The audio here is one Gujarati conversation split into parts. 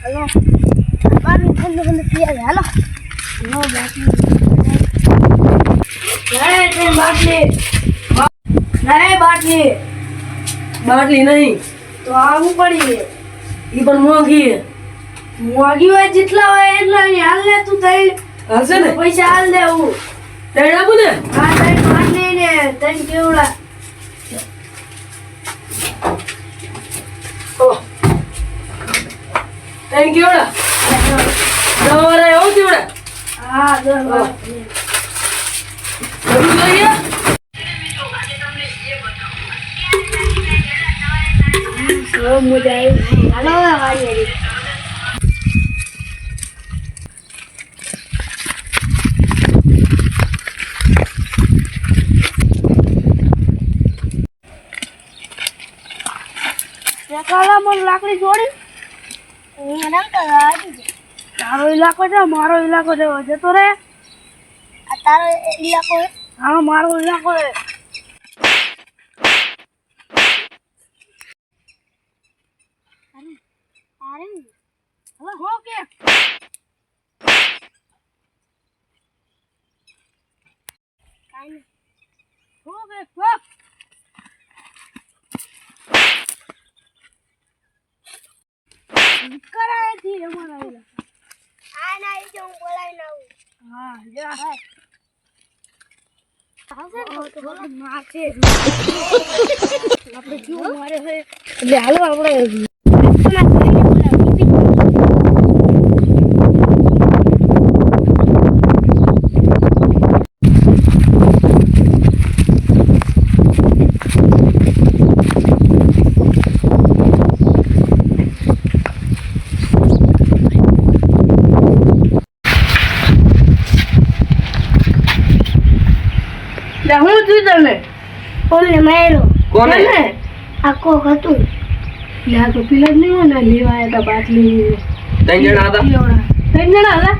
હાલો પાણી ઠંડુ ઠંડુ પીએ હાલો નો બાટલી બાટલી નહીં તો આવું પડી ઈ પણ મોંઘી મોંઘી હોય જેટલા હોય એટલા ની હાલ ને તું તઈ હાલશે ને પૈસા હાલ દે હું તૈણ આપું ને હા તઈ બાટલી ને તઈ કેવડા તૈણ કેવડા દવારા આવું કેવડા હા દો બધું જોઈએ મજા આવી હાલો વાળી લાકડી જોડી તારો ઇલાકો છે મારો ઇલાકો છે જતો રે તારો ઇલાકો હા મારો ઇલાકો છે ઓકે કરાય થી અમારા આ ના એ જો બોલાઈ ના હા જા મારે આપણે જો મારે છે એટલે હાલો આપણે હું છું તમે કોને માર્યો કોને આખો હતું યા તો પેલા જ નહીં હોય ને લેવા આવ્યા હતા બાટલી ત્રણ જણા હતા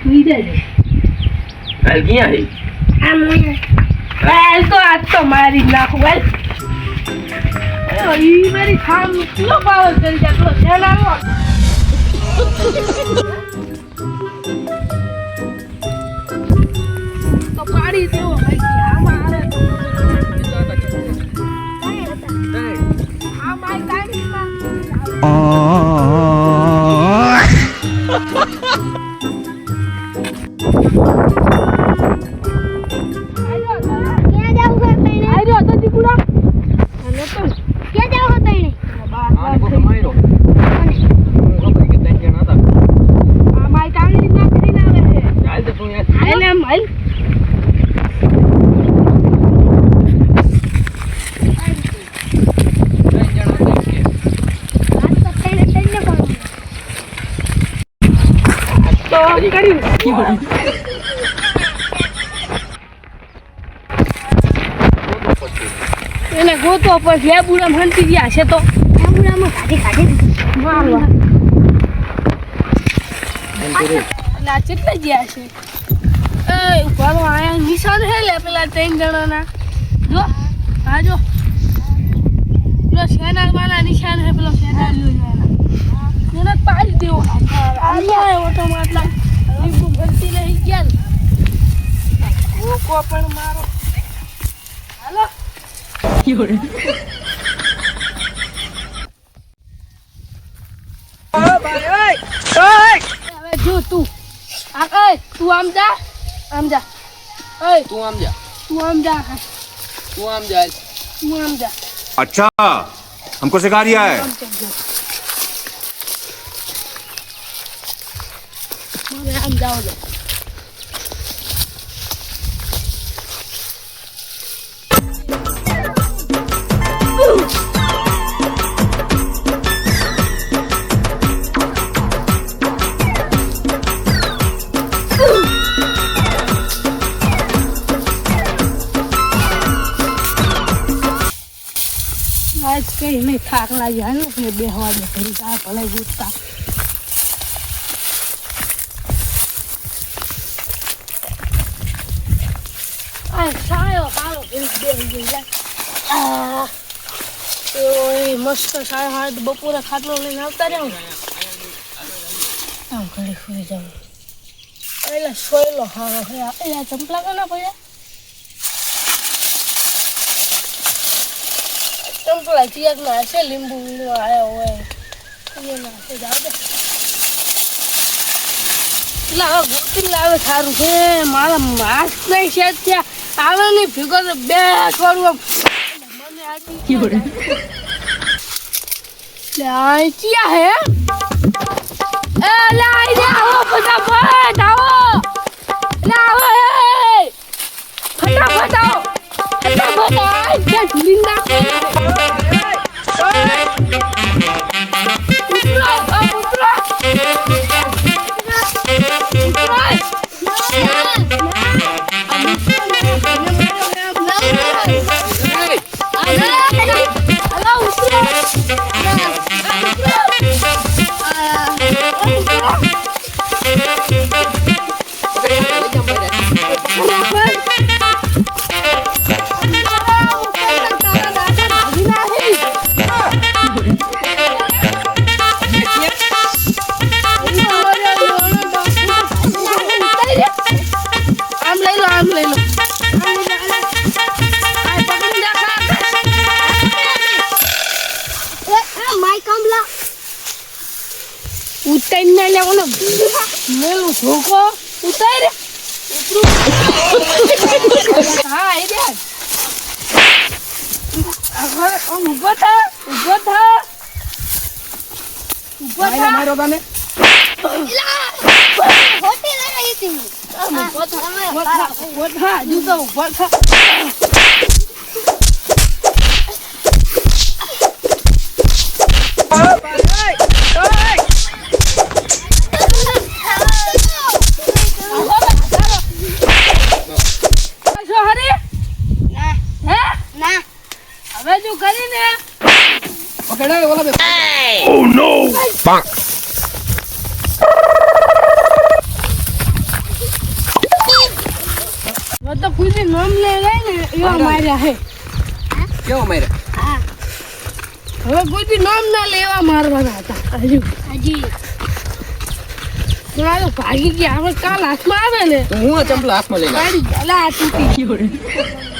તું ઈ જાય હાલ ક્યાં હઈ હાલ તો આજ તો મારી જ નાખું હાલ ઈ મારી ખામ કેટલો પાવર કરી જાય પેલો શેનાનો તો પાડી દેવો ભાઈ આમાં આવે આ માય કાઈમાં એને ગોતો પછી એ બુડા હંતી ગયા છે તો એ બુડામાં કાઢી મારવા એટલે આ ચેટલા ગયા છે એ ઉભારો આયા નિશાન હે લે પેલા ત્રણ જણાના જો હા જો પેલો શેનાર વાળા નિશાન હે પેલો શેનાર વાળા એને પાડી દેવો આલ્યા ઓટો માટલા લીંબુ ભરતી નહીં ગયા કોકો પણ મારો હાલો હવે જો તું તું આમ જા તું આમ જા તું આમ જા તું આમ જા તું આમ જા अच्छा हमको सिखा रिया है મને આમ જાઓ દે આજ કઈ નહીં થાક લાગ્યા ને એટલે બેહવા દે ઘડી આ ભલે ગુસ્સા આ સાયો હાલો ઘડી બેહી ગઈ લે ઓય મસ્ત સાયો હાલ બપોરે ખાટલો લઈને આવતા રહ્યો આમ ઘડી સુઈ જાઉં એટલે સોયલો હારો હે આ ચંપલા કોના પડ્યા ચંપલા ચિયાક ના હશે લીંબુ વીણો આવ્યા હોય એ ના હશે જાવ દે લાવ ગોતી લાવે સારું છે મારા માસ નહીં શેત થયા આવે નહીં ભેગો તો બે અઠવાડિયું મને આટી લે આ ક્યાં હે એ લાઈ રે આવો ફટાફટ આવો લે આવો એ ફટાફટ આવો ફટાફટ આય કે ઢીંડા ઉતાઈને લેવાનો મેલું ધોકો ઉતાર હા એ દે હવે ઊભો થા મારો તને હોટી લઈ હતી ઊભો થા જુતો ઊભો થા Oh no! Bonk! તો ખુદી નામ લે ને એવા માર્યા હે કેવો માર્યા હવે ખુદી નામ ના લેવા મારવાના હતા હજી તો ભાગી ગયા હવે કાલ હાથમાં આવે ને હું આ ચંપલા હાથમાં લઈને ગાડી અલા તૂટી ગયો